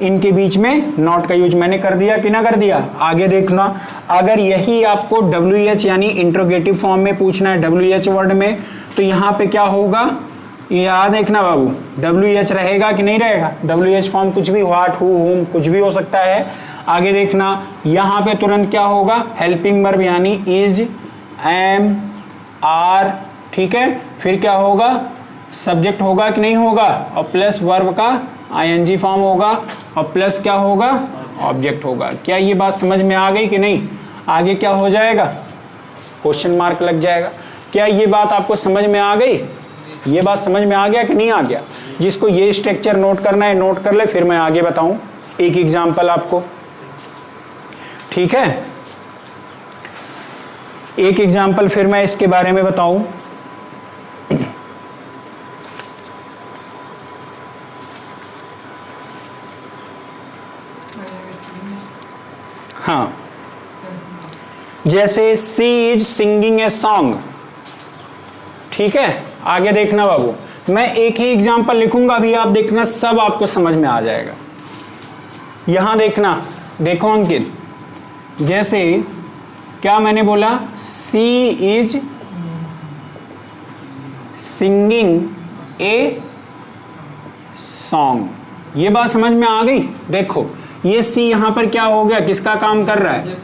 इनके बीच में नॉट का यूज मैंने कर दिया कि ना कर दिया। आगे देखना, अगर यही आपको WH यानी इंट्रोगेटिव फॉर्म में पूछना है, WH वर्ड में, तो यहाँ पे क्या होगा, याद देखना बाबू, WH रहेगा कि नहीं रहेगा, WH फॉर्म कुछ भी, व्हाट, हु, हुम, कुछ भी हो सकता है। आगे देखना, यहाँ पे तुरंत क्या होगा, हेल्पिंग वर्ब यानी इज, एम, आर, ठीक है, फिर क्या होगा, सब्जेक्ट होगा कि नहीं होगा, और प्लस वर्ब का आईएनजी फॉर्म होगा, और प्लस क्या होगा, ऑब्जेक्ट होगा। क्या ये बात समझ में आ गई कि नहीं? आगे क्या हो जाएगा, क्वेश्चन मार्क लग जाएगा। क्या ये बात आपको समझ में आ गई? ये बात समझ में आ गया कि नहीं आ गया? जिसको ये स्ट्रक्चर नोट करना है नोट कर ले, फिर मैं आगे बताऊं एक एग्जाम्पल आपको, ठीक है। एक एग्जाम्पल फिर मैं इसके बारे में बताऊं। हाँ, जैसे सी इज सिंगिंग ए सॉन्ग, ठीक है। आगे देखना बाबू, मैं एक ही एग्जाम्पल लिखूंगा, अभी आप देखना सब आपको समझ में आ जाएगा। यहां देखना, देखो अंकित, जैसे क्या मैंने बोला, सी इज सिंगिंग ए सॉन्ग, ये बात समझ में आ गई? देखो ये सी यहां पर क्या हो गया, किसका काम कर रहा है,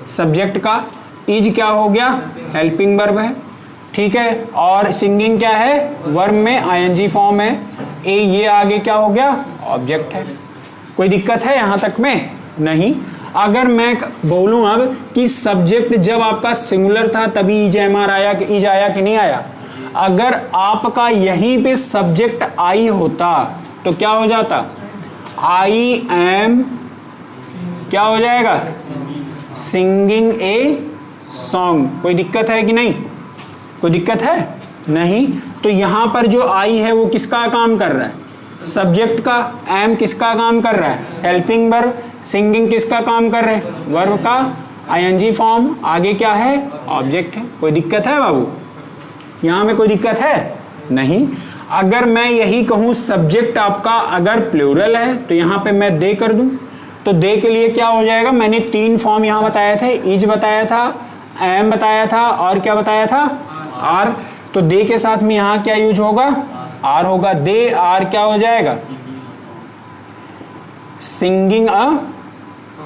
सब्जेक्ट का, इज क्या हो गया, हेल्पिंग वर्ब है, ठीक है, और सिंगिंग क्या है, वर्ब में आईएनजी फॉर्म है, ए ये आगे क्या हो गया, ऑब्जेक्ट है। कोई दिक्कत है यहां तक में? नहीं। अगर मैं बोलूं अब कि सब्जेक्ट जब आपका सिंगुलर था तभी इज एम आर आया, इज आया कि नहीं आया, अगर आपका यहीं पे सब्जेक्ट आई होता तो क्या हो जाता, आई एम क्या हो जाएगा, सिंगिंग ए सॉन्ग। कोई दिक्कत है कि नहीं? कोई दिक्कत है? नहीं। तो यहां पर जो आई है वो किसका काम कर रहा है, सब्जेक्ट का, एम किसका काम कर रहा है, हेल्पिंग वर्ब, सिंगिंग किसका काम कर रहे हैं, वर्ब का, आईएनजी फॉर्म, आगे क्या है, ऑब्जेक्ट है। कोई दिक्कत है बाबू, यहां में कोई दिक्कत है नहीं। अगर मैं यही कहूं सब्जेक्ट आपका अगर प्लूरल है तो यहां पे मैं दे कर दूं, तो दे के लिए क्या हो जाएगा, मैंने 3 फॉर्म यहां बताए थे, इज बताया था, एम बताया था और क्या बताया था, आर। तो दे के साथ में यहां क्या यूज होगा, आर होगा। दे आर क्या हो जाएगा, सिंगिंग अ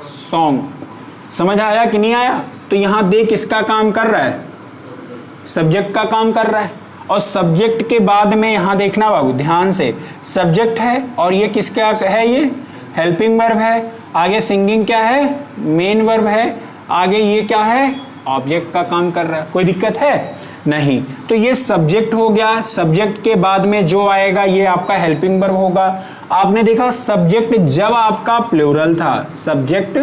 सॉन्ग। समझ आया कि नहीं आया? तो यहां दे किसका काम कर रहा है, सब्जेक्ट का काम कर रहा है। और सब्जेक्ट के बाद में यहां देखना बाबू ध्यान से, सब्जेक्ट है और ये किसका है, ये हेल्पिंग वर्ब है। आगे सिंगिंग क्या है, मेन वर्ब है। आगे ये क्या है, ऑब्जेक्ट का काम कर रहा है। कोई दिक्कत है नहीं। तो ये सब्जेक्ट हो गया, सब्जेक्ट के बाद में जो आएगा ये आपका हेल्पिंग वर्ब होगा। आपने देखा सब्जेक्ट जब आपका प्लूरल था, सब्जेक्ट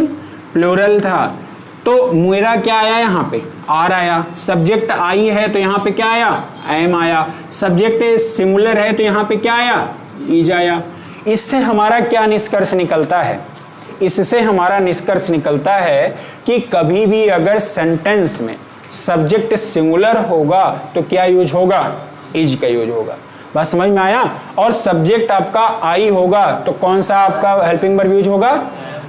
प्लूरल था, तो मेरा क्या आया, यहाँ पे आर आया। सब्जेक्ट आई है तो यहाँ पे क्या आया, एम आया। सब्जेक्ट सिंगुलर है तो यहाँ पे क्या आया, इज आया। इससे हमारा क्या निष्कर्ष निकलता है, इससे हमारा निष्कर्ष निकलता है कि कभी भी अगर सेंटेंस में सब्जेक्ट सिंगुलर होगा तो क्या यूज होगा, इज का यूज होगा। बात समझ में आया? और सब्जेक्ट आपका आई होगा तो कौन सा आपका हेल्पिंग वर्ब यूज होगा,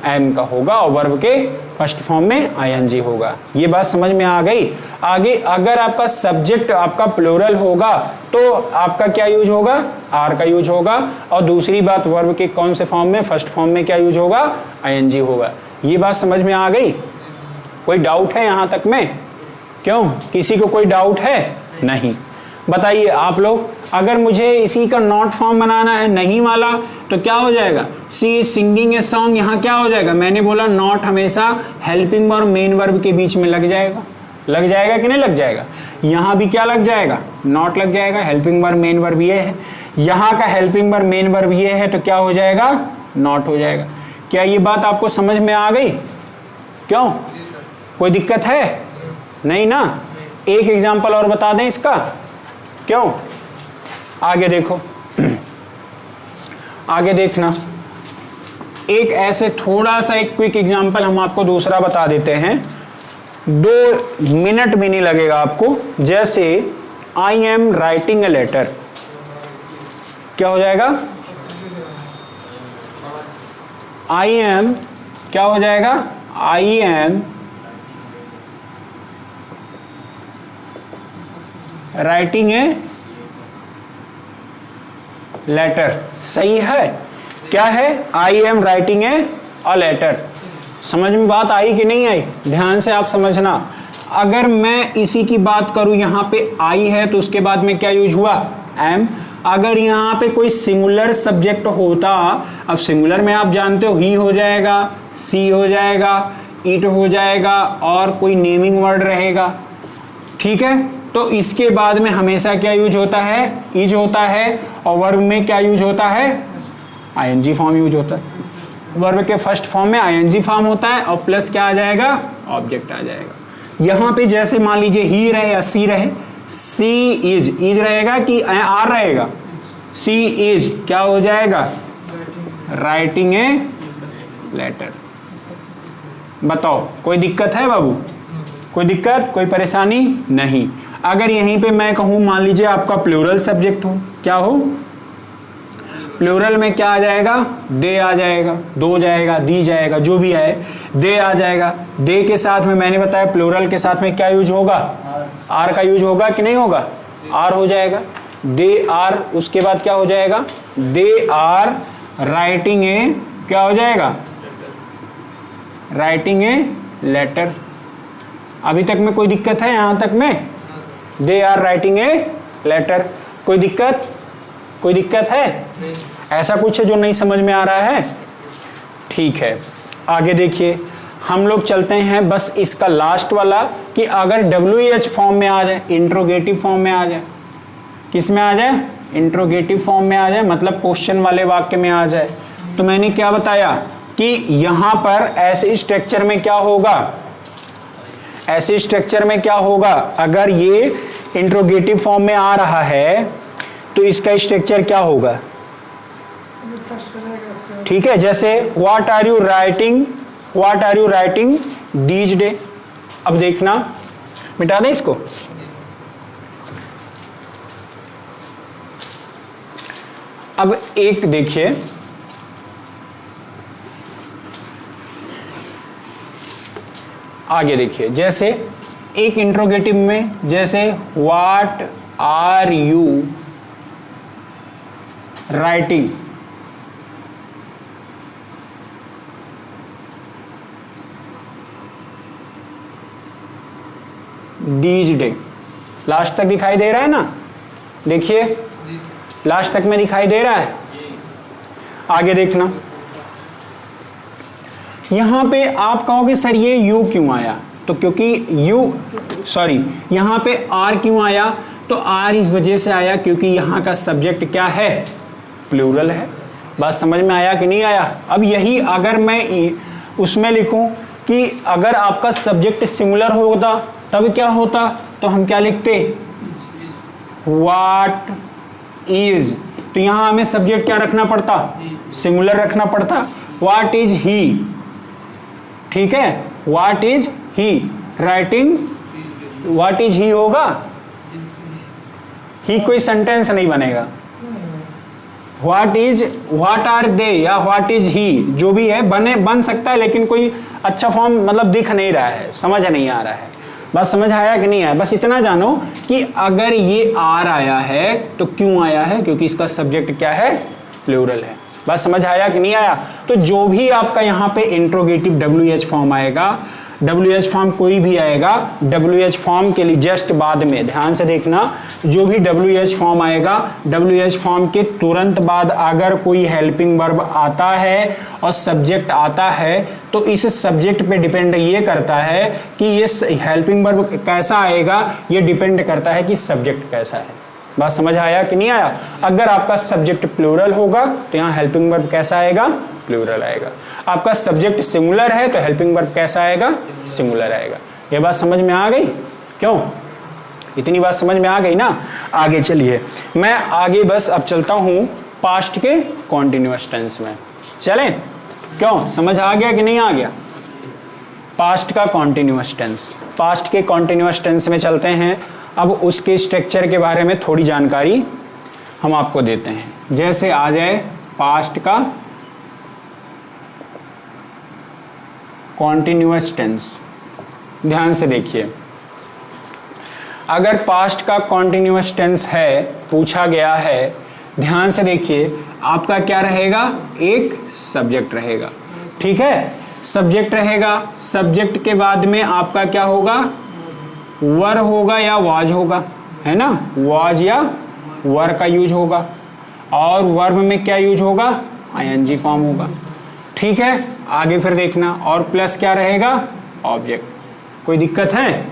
एम का होगा, और वर्ब के फर्स्ट फॉर्म में आईएनजी होगा। ये बात समझ में आ गई? आगे अगर आपका सब्जेक्ट आपका प्लूरल होगा तो आपका क्या यूज होगा, आर का यूज होगा। और दूसरी बात वर्ब के कौन से फॉर्म में, फर्स्ट फॉर्म में क्या यूज होगा, आईएनजी होगा। ये बात समझ में आ गई? कोई डाउट है यहां तक में? क्यों, किसी को कोई डाउट है? नहीं। बताइए आप लोग, अगर मुझे इसी का नॉट फॉर्म बनाना है, नहीं वाला, तो क्या हो जाएगा, सी सिंगिंग ए सॉन्ग, यहाँ क्या हो जाएगा, मैंने बोला नॉट हमेशा हेल्पिंग और मेन वर्ब के बीच में लग जाएगा। लग जाएगा कि नहीं लग जाएगा? यहाँ भी क्या लग जाएगा, नॉट लग जाएगा। हेल्पिंग वर्ब मेन वर्ब ये है, यहाँ का हेल्पिंग वर्ब मेन वर्ब ये है, तो क्या हो जाएगा, नॉट हो जाएगा। क्या ये बात आपको समझ में आ गई? क्यों, कोई दिक्कत है नहीं ना? एक एग्जाम्पल और बता दें इसका, क्यों? आगे देखो, आगे देखना, एक ऐसे थोड़ा सा एक क्विक एग्जांपल हम आपको दूसरा बता देते हैं, 2 मिनट भी नहीं लगेगा आपको। जैसे I am writing a letter, क्या हो जाएगा, आई एम क्या हो जाएगा, I am writing a letter. सही है, क्या है, I am writing a letter. समझ में बात आई कि नहीं आई? ध्यान से आप समझना। अगर मैं इसी की बात करूं, यहां पे आई है तो उसके बाद में क्या यूज हुआ, एम। अगर यहां पे कोई सिंगुलर सब्जेक्ट होता, अब सिंगुलर में आप जानते हो ही हो जाएगा, सी हो जाएगा, इट हो जाएगा और कोई नेमिंग वर्ड रहेगा, ठीक है। तो इसके बाद में हमेशा क्या यूज होता है, इज होता है। और वर्ब में क्या यूज होता है, आईएनजी फॉर्म यूज होता है। वर्ब के फर्स्ट फॉर्म में आईएनजी फॉर्म होता है और प्लस क्या आ जाएगा, ऑब्जेक्ट आ जाएगा। यहां पे जैसे मान लीजिए ही रहे या सी रहे, सी इज रहेगा कि आर रहेगा, सी इज क्या हो जाएगा, राइटिंग ए लेटर। बताओ कोई दिक्कत है बाबू, कोई दिक्कत, कोई परेशानी नहीं। अगर यहीं पे मैं कहूं, मान लीजिए आपका प्लूरल सब्जेक्ट हो, क्या हो, प्लूरल में क्या आ जाएगा, दे आ जाएगा, दो जाएगा, दी जाएगा, जो भी है, दे आ जाएगा। दे के साथ में मैंने बताया प्लूरल के साथ में क्या यूज होगा, आर का यूज होगा कि नहीं होगा, आर हो जाएगा। दे आर, उसके बाद क्या हो जाएगा, दे आर राइटिंग ए क्या हो जाएगा, राइटिंग ए लेटर। अभी तक में कोई दिक्कत है यहां तक में, they are writing a letter. कोई दिक्कत, कोई दिक्कत है? ऐसा कुछ है जो नहीं समझ में आ रहा है? ठीक है, आगे देखिए, हम लोग चलते हैं बस इसका लास्ट वाला, कि अगर WH फॉर्म में आ जाए, इंट्रोगेटिव फॉर्म में आ जाए, किस में आ जाए, इंट्रोगेटिव फॉर्म में आ जाए, मतलब क्वेश्चन वाले वाक्य में आ जाए, तो मैंने क्या बताया कि यहां पर ऐसे स्ट्रक्चर में क्या होगा, ऐसे स्ट्रक्चर में क्या होगा, अगर ये इंट्रोगेटिव फॉर्म में आ रहा है तो इसका स्ट्रक्चर क्या होगा, ठीक है। जैसे what are you writing, what are you writing these day, अब देखना, मिटा दें इसको। अब एक देखिए, आगे देखिए, जैसे एक इंट्रोगेटिव में जैसे what are you writing, these day, last तक दिखाई दे रहा है ना, देखिए लास्ट तक में दिखाई दे रहा है। आगे देखना, यहां पे आप कहोगे सर ये यू क्यों आया, तो क्योंकि यहां पे आर क्यों आया, तो आर इस वजह से आया क्योंकि यहां का सब्जेक्ट क्या है, प्लूरल है। बात समझ में आया कि नहीं आया। अब यही अगर मैं उसमें लिखूं कि अगर आपका सब्जेक्ट सिंगुलर होता तब क्या होता, तो हम क्या लिखते, व्हाट इज, तो यहां हमें सब्जेक्ट क्या रखना पड़ता, सिंगुलर रखना पड़ता, व्हाट इज ही, ठीक है, what is he writing, what is he होगा, ही कोई सेंटेंस नहीं बनेगा, व्हाट आर दे या व्हाट इज ही, जो भी है बन सकता है, लेकिन कोई अच्छा फॉर्म मतलब दिख नहीं रहा है, समझ नहीं आ रहा है। बस समझ आया कि नहीं आया। बस इतना जानो कि अगर ये आर आया है तो क्यों आया है, क्योंकि इसका सब्जेक्ट क्या है, प्लूरल है। बस समझ आया कि नहीं आया। तो जो भी आपका यहाँ पे इंट्रोगेटिव WH फॉर्म आएगा, WH फॉर्म कोई भी आएगा, WH फॉर्म के लिए जस्ट बाद में ध्यान से देखना, जो भी WH फॉर्म आएगा, WH फॉर्म के तुरंत बाद अगर कोई हेल्पिंग वर्ब आता है और सब्जेक्ट आता है, तो इस सब्जेक्ट पे डिपेंड ये करता है कि ये हेल्पिंग वर्ब कैसा आएगा, ये डिपेंड करता है कि सब्जेक्ट कैसा है। बात समझ आया कि नहीं आया। अगर आपका सब्जेक्ट प्लूरल होगा तो यहाँ हेल्पिंग वर्ब कैसा आएगा, प्लूरल आएगा। आपका सब्जेक्ट सिंगुलर है तो हेल्पिंग वर्ब कैसा आएगा, सिंगुलर आएगा। ये बात समझ में आ गई, क्यों, इतनी बात समझ में आ गई ना। आगे चलिए, मैं आगे बस अब चलता हूँ पास्ट के कॉन्टिन्यूअस टेंस में। चलें, क्यों, समझ आ गया कि नहीं आ गया। पास्ट का कॉन्टिन्यूअस टेंस, पास्ट के कॉन्टिन्यूअस टेंस में चलते हैं। अब उसके स्ट्रक्चर के बारे में थोड़ी जानकारी हम आपको देते हैं। जैसे आ जाए पास्ट का कॉन्टिन्यूअस टेंस, ध्यान से देखिए, अगर पास्ट का कॉन्टिन्यूअस टेंस है, पूछा गया है, ध्यान से देखिए, आपका क्या रहेगा, एक सब्जेक्ट रहेगा, ठीक है, सब्जेक्ट रहेगा। सब्जेक्ट के बाद में आपका क्या होगा, वर होगा या वाज होगा, है ना, वाज या वर का यूज होगा, और वर्ब में क्या यूज होगा, ING फॉर्म होगा, ठीक है। आगे फिर देखना, और प्लस क्या रहेगा, ऑब्जेक्ट। कोई दिक्कत है,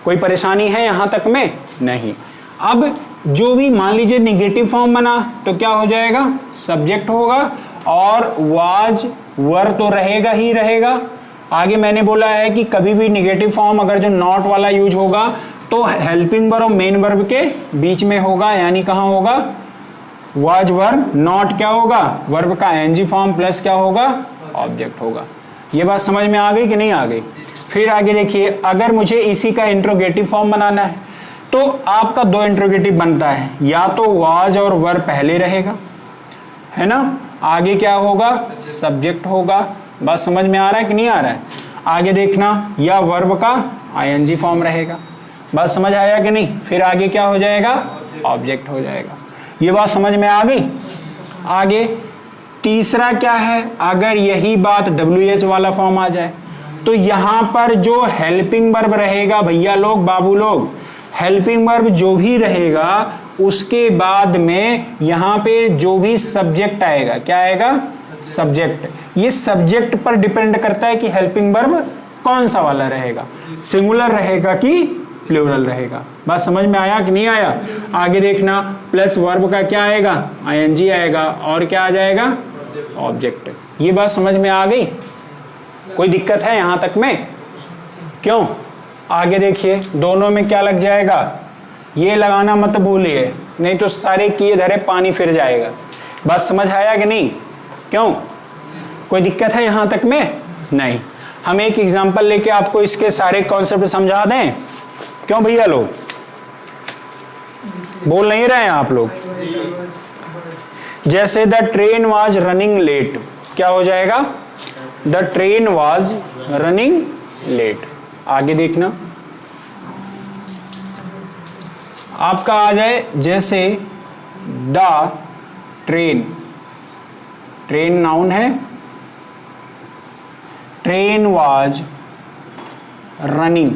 कोई परेशानी है यहां तक में, नहीं। अब जो भी मान लीजिए निगेटिव फॉर्म बना तो क्या हो जाएगा, सब्जेक्ट होगा और वाज वर तो रहेगा ही रहेगा। आगे मैंने बोला है कि कभी भी निगेटिव फॉर्म अगर जो नॉट वाला यूज होगा तो हेल्पिंग वर्ब और मेन वर्ब के बीच में होगा, यानी कहाँ होगा, वाज वर्ब, नॉट क्या होगा, वर्ब का ING फॉर्म, प्लस क्या होगा, ऑब्जेक्ट होगा। ये बात समझ में आ गई कि नहीं आ गई। फिर आगे देखिए, अगर मुझे इसी का इंट्रोगेटिव फॉर्म बनाना है तो आपका दो इंट्रोगेटिव बनता है, या तो वाज और वर्ब पहले रहेगा, है ना, आगे क्या होगा, सब्जेक्ट होगा। बात समझ में आ रहा है कि नहीं आ रहा है। आगे देखना, या वर्ब का ING फॉर्म रहेगा। बात समझ आया कि नहीं। फिर आगे क्या हो जाएगा, ऑब्जेक्ट हो जाएगा। ये बात समझ में आ गई। आगे तीसरा क्या है, अगर यही बात WH वाला फॉर्म आ जाए तो यहां पर जो हेल्पिंग वर्ब रहेगा, भैया लोग, बाबू लोग, हेल्पिंग वर्ब जो भी रहेगा उसके बाद में यहां पे जो भी सब्जेक्ट आएगा, क्या आएगा, सब्जेक्ट। ये सब्जेक्ट पर डिपेंड करता है कि हेल्पिंग वर्ब कौन सा वाला रहेगा, सिंगुलर रहेगा कि प्लूरल रहेगा। बात समझ में आया कि नहीं आया। आगे देखना, प्लस वर्ब का क्या आएगा, ING आएगा, और क्या आ जाएगा, ऑब्जेक्ट। ये बात समझ में आ गई, कोई दिक्कत है यहां तक में, क्यों। आगे देखिए, दोनों में क्या लग जाएगा, ये लगाना मत भूलिए, नहीं तो सारे किए धरे पानी फिर जाएगा। बात समझ आया कि नहीं, क्यों, कोई दिक्कत है यहां तक में, नहीं। हम एक एग्जांपल लेके आपको इसके सारे कॉन्सेप्ट समझा दें? क्यों भैया लोग बोल नहीं रहे हैं आप लोग? जैसे the train was running late, क्या हो जाएगा? The train was running late. आगे देखना, आपका आ जाए जैसे द ट्रेन, ट्रेन नाउन है, ट्रेन वाज रनिंग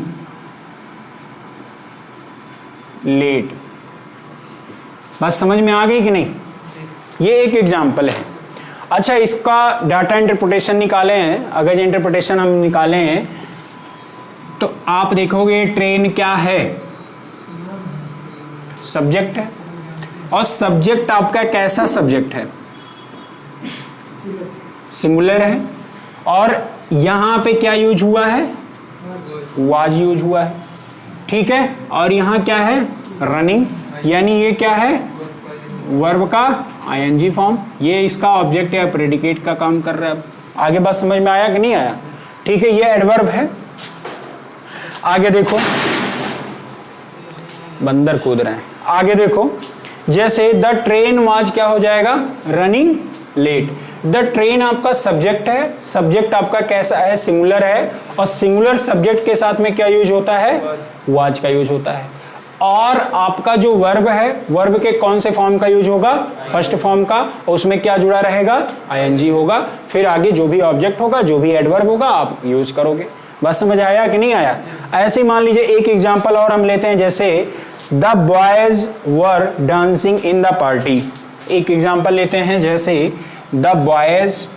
लेट। बस समझ में आ गई कि नहीं? ये एक एग्जाम्पल है। अच्छा, इसका डाटा इंटरप्रिटेशन निकाले हैं, अगर इंटरप्रिटेशन हम निकाले हैं तो आप देखोगे ट्रेन क्या है? सब्जेक्ट है। और सब्जेक्ट आपका कैसा सब्जेक्ट है? सिंगुलर है। और यहां पे क्या यूज हुआ है? वाज यूज हुआ है, ठीक है। और यहां क्या है? रनिंग, यानी ये क्या है? वर्ब का आईएनजी फॉर्म। ये इसका ऑब्जेक्ट या प्रेडिकेट का काम कर रहा है। आगे बात समझ में आया कि नहीं आया? ठीक है, ये एडवर्ब है। आगे देखो, बंदर कूद रहे हैं। आगे देखो, जैसे द ट्रेन वाज क्या हो जाएगा? Running late. द ट्रेन आपका सब्जेक्ट है, सब्जेक्ट आपका कैसा है? सिंगुलर है। और सिंगुलर सब्जेक्ट के साथ में क्या यूज होता है? वाज का यूज होता है। और आपका जो वर्ब है, वर्ब के कौन से फॉर्म का यूज होगा? फर्स्ट फॉर्म का। उसमें क्या जुड़ा रहेगा? आईएनजी होगा। फिर आगे जो भी ऑब्जेक्ट होगा, जो भी एडवर्ब होगा, आप यूज करोगे। बस समझ आया कि नहीं आया? ऐसे मान लीजिए एक एग्जांपल और हम लेते हैं, जैसे the boys were dancing in the party. एक एग्जांपल लेते हैं, जैसे the boys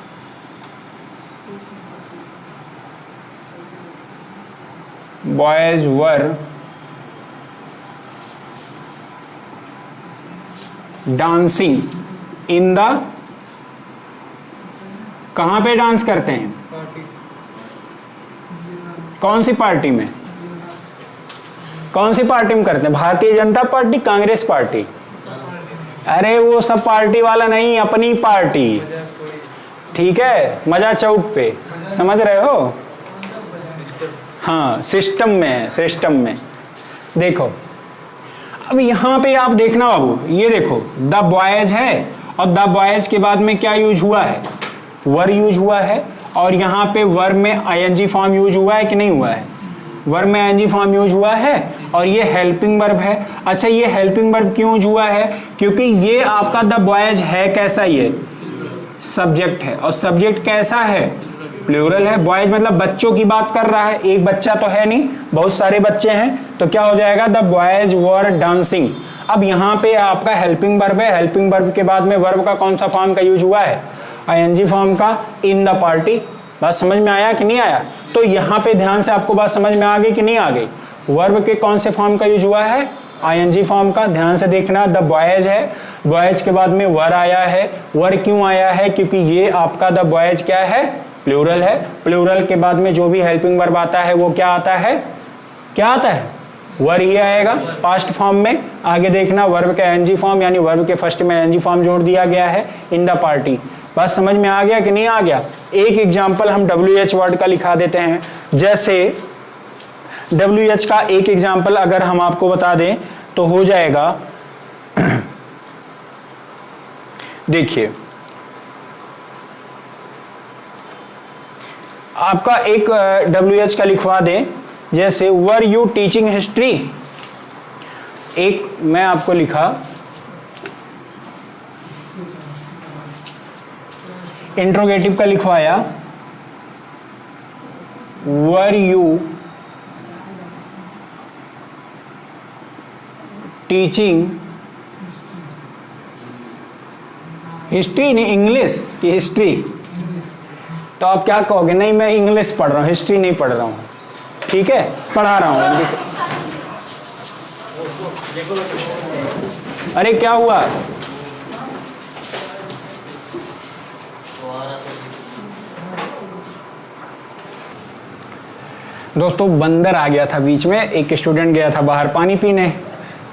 were dancing in the, कहां पे डांस करते हैं? कौन सी पार्टी में? कौन सी पार्टी में करते हैं? Bharatiya Janata party, Congress party? अरे वो सब पार्टी वाला नहीं, अपनी पार्टी, ठीक है, मजा चौक पे, समझ रहे हो? हाँ, सिस्टम में है, सिस्टम में। देखो अब यहां पे आप देखना बाबू, ये देखो द बॉयज है, और द बॉयज के बाद में क्या यूज हुआ है? वर यूज हुआ है। और यहाँ पे वर्ब में आईएनजी फॉर्म यूज हुआ है कि नहीं हुआ है? वर्ब में आईएनजी फॉर्म यूज हुआ है। और ये हेल्पिंग वर्ब है। अच्छा, ये हेल्पिंग वर्ब क्यों यूज हुआ है? क्योंकि ये आपका द बॉयज है कैसा? ये सब्जेक्ट है। और सब्जेक्ट कैसा है? प्लूरल है। बॉयज मतलब बच्चों की बात कर रहा है, एक बच्चा तो है नहीं, बहुत सारे बच्चे हैं। तो क्या हो जाएगा? The boys were dancing. अब यहाँ पे आपका हेल्पिंग वर्ब है। हेल्पिंग वर्ब के बाद में वर्ब का कौन सा फॉर्म का यूज हुआ है? आईएनजी फॉर्म का, इन द पार्टी। बात समझ में आया कि नहीं आया? तो यहाँ पे ध्यान से आपको बात समझ में आ गई कि नहीं आ गई? वर्ब के कौन से फॉर्म का यूज हुआ है? आईएनजी फॉर्म का। ध्यान से देखना, द बॉयज है, बॉयज के बाद में वर आया है। वर क्यों आया है? क्योंकि ये आपका द बॉयज क्या है? प्लूरल है। प्लूरल के बाद में जो भी हेल्पिंग वर्ब आता है वो क्या आता है? क्या आता है? वर ही आएगा पास्ट फॉर्म में। आगे देखना, वर्ब का आईएनजी फॉर्म, यानी वर्ब के फर्स्ट में आईएनजी फॉर्म जोड़ दिया गया है, इन द पार्टी। बात समझ में आ गया कि नहीं आ गया? एक एग्जाम्पल हम WH वर्ड का लिखा देते हैं। जैसे WH का एक एग्जाम्पल अगर हम आपको बता दें तो हो जाएगा, देखिए आपका एक WH का लिखवा दें, जैसे वर यू टीचिंग हिस्ट्री। एक मैं आपको लिखा, इंट्रोगेटिव का लिखवाया, वर यू टीचिंग हिस्ट्री, नहीं इंग्लिश की हिस्ट्री। तो आप क्या कहोगे? नहीं मैं इंग्लिश पढ़ रहा हूँ, हिस्ट्री नहीं पढ़ रहा हूँ। ठीक है, पढ़ा रहा हूँ। अरे क्या हुआ? दोस्तों बंदर आ गया था बीच में। एक स्टूडेंट गया था बाहर पानी पीने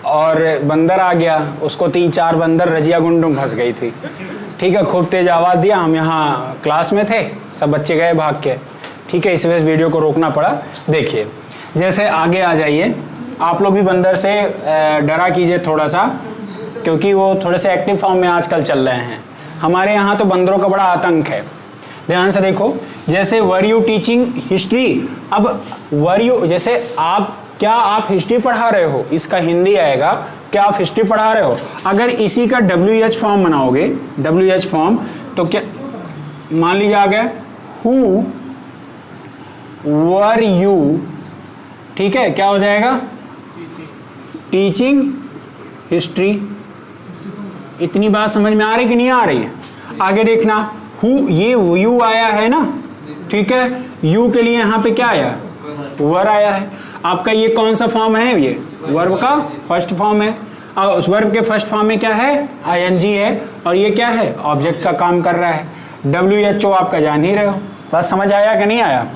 और बंदर आ गया, उसको 3-4 बंदर रजिया गुंडों फंस गई थी। ठीक है, खूब तेज आवाज़ दिया। हम यहाँ क्लास में थे, सब बच्चे गए भाग के। ठीक है, इस वजह से वीडियो को रोकना पड़ा। देखिए जैसे आगे आ जाइए, आप लोग भी बंदर से डरा कीजिए थोड़ा सा, क्योंकि वो थोड़े से एक्टिव फॉर्म में आजकल चल रहे हैं। हमारे यहाँ तो बंदरों का बड़ा आतंक है। ध्यान से देखो, जैसे वर यू टीचिंग हिस्ट्री, अब वर यू, जैसे क्या आप हिस्ट्री पढ़ा रहे हो, इसका हिंदी आएगा क्या आप हिस्ट्री पढ़ा रहे हो। अगर इसी का WH फॉर्म बनाओगे, WH फॉर्म, तो क्या मान लीजिए आ गया हु वर यू, ठीक है, क्या हो जाएगा टीचिंग हिस्ट्री। इतनी बात समझ में आ रही कि नहीं आ रही है? आगे देखना, हु, ये यू आया है ना, ठीक है, यू के लिए यहाँ पे क्या आया, वर आया है। आपका ये कौन सा फॉर्म है, ये वर्ब का फर्स्ट फॉर्म है, और उस वर्ब के फर्स्ट फॉर्म में क्या है, ING है, और ये क्या है, ऑब्जेक्ट का काम कर रहा है। WHO आपका जान ही रहे हो। बात समझ आया कि नहीं आया?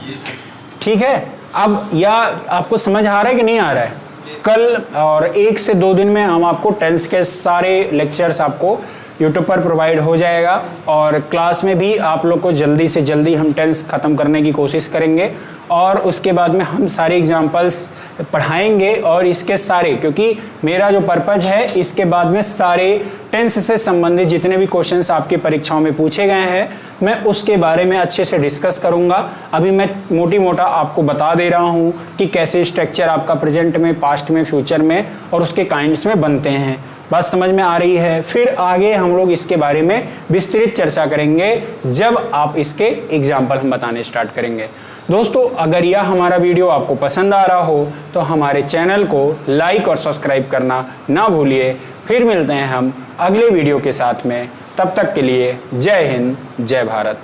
ठीक है, अब या आपको समझ आ रहा है कि नहीं आ रहा है? कल और 1 से 2 दिन में हम आपको टेंस के सारे लेक्चर्स आपको यूट्यूब पर प्रोवाइड हो जाएगा, और क्लास में भी आप लोग को जल्दी से जल्दी हम टेंस ख़त्म करने की कोशिश करेंगे, और उसके बाद में हम सारे एग्जाम्पल्स पढ़ाएंगे। और इसके सारे, क्योंकि मेरा जो पर्पज़ है, इसके बाद में सारे टेंस से संबंधित जितने भी क्वेश्चंस आपकी परीक्षाओं में पूछे गए हैं, मैं उसके बारे में अच्छे से डिस्कस करूंगा। अभी मैं मोटी मोटा आपको बता दे रहा हूं कि कैसे स्ट्रक्चर आपका प्रेजेंट में, पास्ट में, फ्यूचर में और उसके काइंड्स में बनते हैं। बात समझ में आ रही है? फिर आगे हम लोग इसके बारे में विस्तृत चर्चा करेंगे जब आप इसके एग्जाम्पल हम बताने स्टार्ट करेंगे। दोस्तों, अगर यह हमारा वीडियो आपको पसंद आ रहा हो तो हमारे चैनल को लाइक और सब्सक्राइब करना ना भूलिए। फिर मिलते हैं हम अगले वीडियो के साथ में, तब तक के लिए जय हिंद, जय भारत।